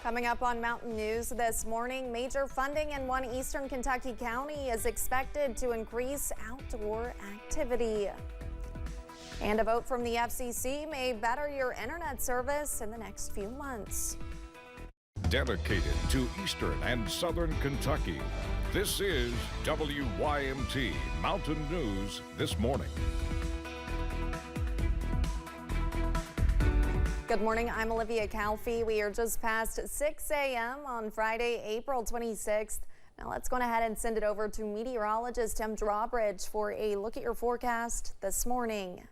Coming up on Mountain News this morning, major funding in one eastern Kentucky county is expected to increase outdoor activity. And a vote from the FCC may better your internet service in the next few months. Dedicated to eastern and southern Kentucky, this is WYMT Mountain News this morning. Good morning, I'm Olivia Calfee. We are just past 6 a.m. on Friday, April 26th. Now let's go ahead and send it over to meteorologist Tim Drawbridge for a look at your forecast this morning.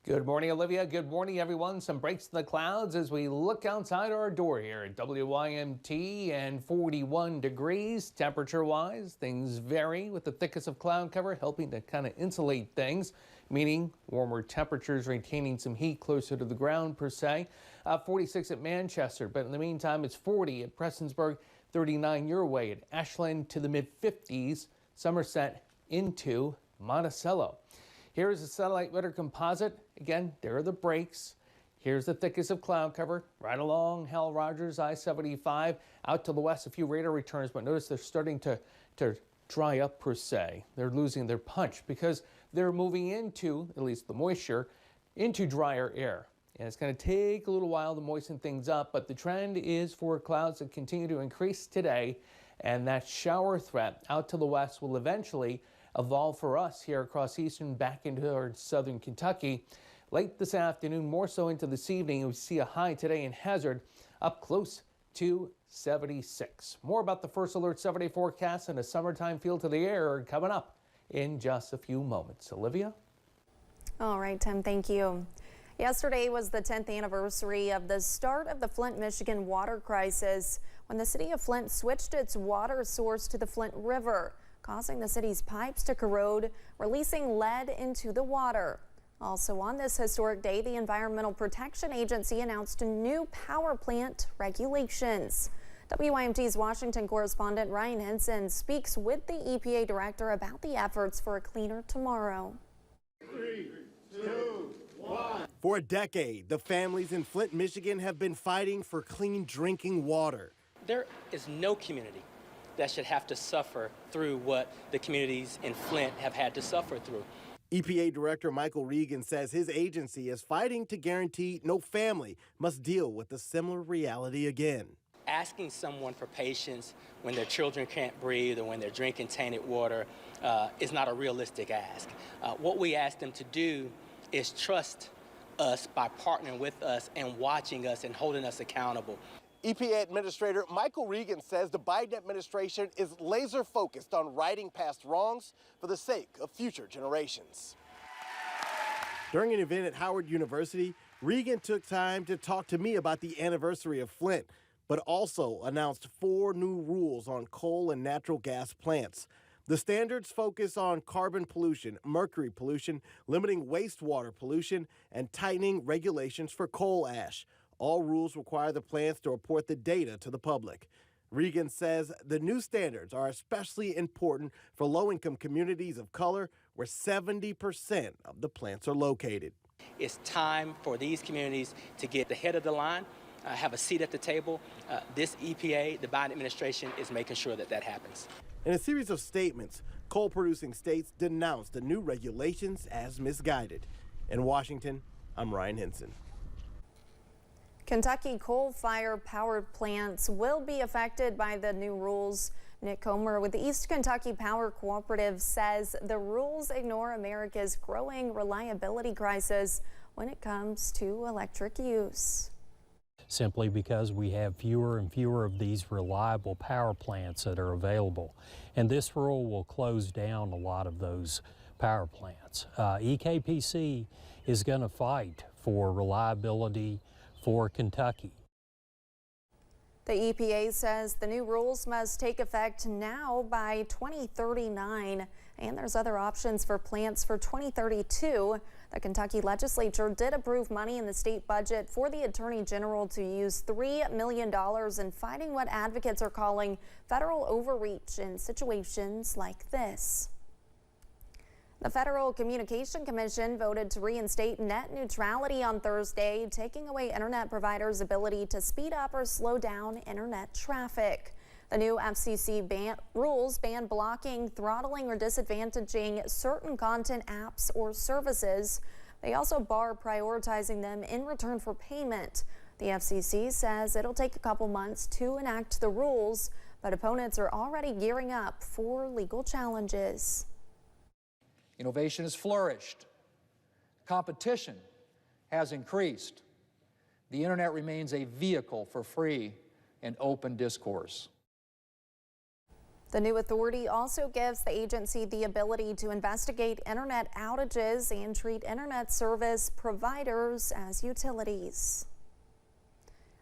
Good morning, Olivia. Good morning, everyone. Some breaks in the clouds as we look outside our door here at WYMT, and 41 degrees temperature-wise. Things vary with the thickest of cloud cover, helping to kind of insulate things, meaning warmer temperatures retaining some heat closer to the ground per se. 46 at Manchester, but in the meantime, it's 40 at Prestonsburg, 39 your way at Ashland to the mid-50s, Somerset into Monticello. Here's a satellite weather composite. Again, there are the breaks. Here's the thickest of cloud cover right along Hal Rogers I-75. Out to the west, a few radar returns, but notice they're starting to dry up per se. They're losing their punch because they're moving into, at least the moisture, into drier air. And it's going to take a little while to moisten things up, but the trend is for clouds to continue to increase today, and that shower threat out to the west will eventually evolve for us here across eastern back into our southern Kentucky. Late this afternoon, more so into this evening, we see a high today in Hazard up close to 76. More about the first alert 7-day forecast and a summertime feel to the air coming up in just a few moments. Olivia? All right, Tim, thank you. Yesterday was the 10th anniversary of the start of the Flint, Michigan water crisis when the city of Flint switched its water source to the Flint River, causing the city's pipes to corrode, releasing lead into the water. Also on this historic day, the Environmental Protection Agency announced new power plant regulations. WYMT's Washington correspondent Ryan Henson speaks with the EPA director about the efforts for a cleaner tomorrow. 3, 2, 1. For a decade, the families in Flint, Michigan have been fighting for clean drinking water. There is no community that should have to suffer through what the communities in Flint have had to suffer through. EPA Director Michael Regan says his agency is fighting to guarantee no family must deal with a similar reality again. Asking someone for patience when their children can't breathe or when they're drinking tainted water is not a realistic ask. What we ask them to do is trust us by partnering with us and watching us and holding us accountable. EPA Administrator Michael Regan says the Biden administration is laser focused on righting past wrongs for the sake of future generations. During an event at Howard University, Regan took time to talk to me about the anniversary of Flint, but also announced 4 new rules on coal and natural gas plants. The standards focus on carbon pollution, mercury pollution, limiting wastewater pollution, and tightening regulations for coal ash. All rules require the plants to report the data to the public. Regan says the new standards are especially important for low-income communities of color, where 70% of the plants are located. It's time for these communities to get the head of the line, have a seat at the table. This EPA, the Biden administration, is making sure that that happens. In a series of statements, coal-producing states denounced the new regulations as misguided. In Washington, I'm Ryan Henson. Kentucky coal-fired power plants will be affected by the new rules. Nick Comer with the East Kentucky Power Cooperative says the rules ignore America's growing reliability crisis when it comes to electric use. Simply because we have fewer and fewer of these reliable power plants that are available. And this rule will close down a lot of those power plants. EKPC is going to fight for reliability for Kentucky. The EPA says the new rules must take effect now by 2039, and there's other options for plants for 2032. The Kentucky legislature did approve money in the state budget for the Attorney General to use $3 million in fighting what advocates are calling federal overreach in situations like this. The Federal Communication Commission voted to reinstate net neutrality on Thursday, taking away internet providers' ability to speed up or slow down internet traffic. The new FCC rules ban blocking, throttling, or disadvantaging certain content, apps, or services. They also bar prioritizing them in return for payment. The FCC says it'll take a couple months to enact the rules, but opponents are already gearing up for legal challenges. Innovation has flourished. Competition has increased. The internet remains a vehicle for free and open discourse. The new authority also gives the agency the ability to investigate internet outages and treat internet service providers as utilities.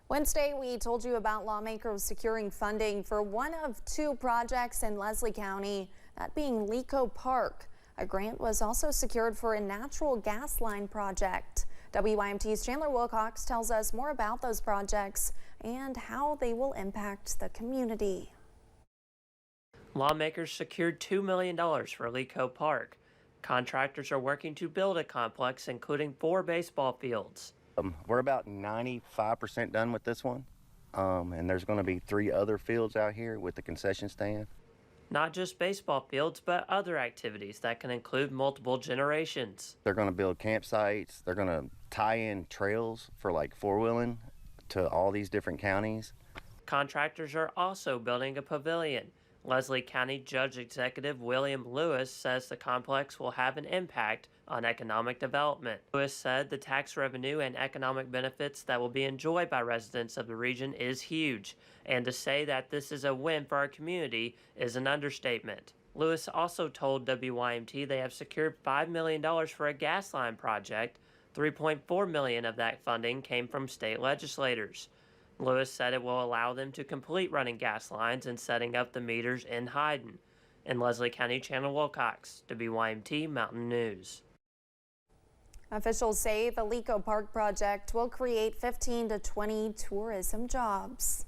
Wednesday, we told you about lawmakers securing funding for one of two projects in Leslie County, that being Lico Park. A grant was also secured for a natural gas line project. WYMT's Chandler Wilcox tells us more about those projects and how they will impact the community. Lawmakers secured $2 million for Lico Park. Contractors are working to build a complex including 4 baseball fields. We're about 95% done with this one, and there's going to be 3 other fields out here with the concession stand. Not just baseball fields, but other activities that can include multiple generations. They're going to build campsites. They're going to tie in trails for like 4-wheeling to all these different counties. Contractors are also building a pavilion. Leslie County Judge Executive William Lewis says the complex will have an impact on economic development. Lewis said the tax revenue and economic benefits that will be enjoyed by residents of the region is huge, and to say that this is a win for our community is an understatement. Lewis also told WYMT they have secured $5 million for a gas line project. $3.4 million of that funding came from state legislators. Lewis said it will allow them to complete running gas lines and setting up the meters in Hyden. In Leslie County, Chandler Wilcox, WYMT Mountain News. Officials say the Lico Park project will create 15 to 20 tourism jobs.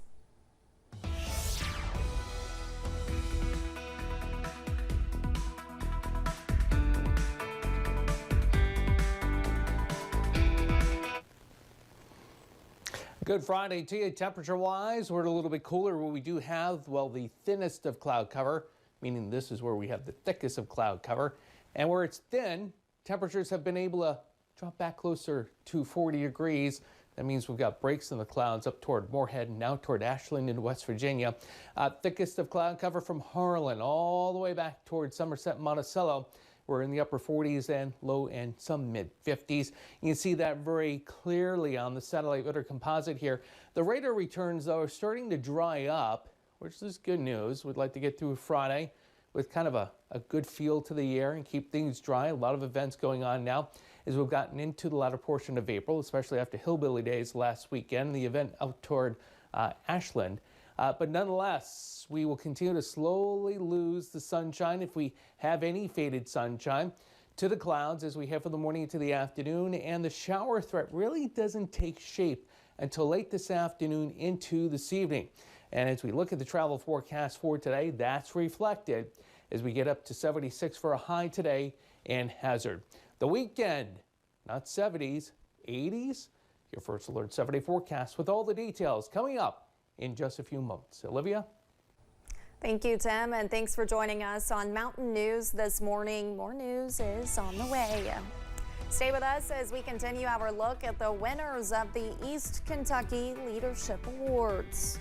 Good Friday to you. Temperature-wise, we're a little bit cooler. Where we do have, well, the thinnest of cloud cover, meaning this is where we have the thickest of cloud cover. And where it's thin, temperatures have been able to drop back closer to 40 degrees. That means we've got breaks in the clouds up toward Moorhead and now toward Ashland in West Virginia. Thickest of cloud cover from Harlan all the way back toward Somerset and Monticello. We're in the upper 40s and low and some mid 50s. You can see that very clearly on the satellite radar composite here. The radar returns, though, are starting to dry up, which is good news. We'd like to get through Friday with kind of a good feel to the air and keep things dry. A lot of events going on now as we've gotten into the latter portion of April, especially after Hillbilly Days last weekend, the event out toward Ashland. But nonetheless, we will continue to slowly lose the sunshine, if we have any faded sunshine, to the clouds as we head from the morning to the afternoon. And the shower threat really doesn't take shape until late this afternoon into this evening. And as we look at the travel forecast for today, that's reflected as we get up to 76 for a high today in Hazard. The weekend, not 70s, 80s. Your First Alert 7-day forecast with all the details coming up in just a few moments. Olivia? Thank you, Tim, and thanks for joining us on Mountain News this morning. More news is on the way. Stay with us as we continue our look at the winners of the East Kentucky Leadership Awards.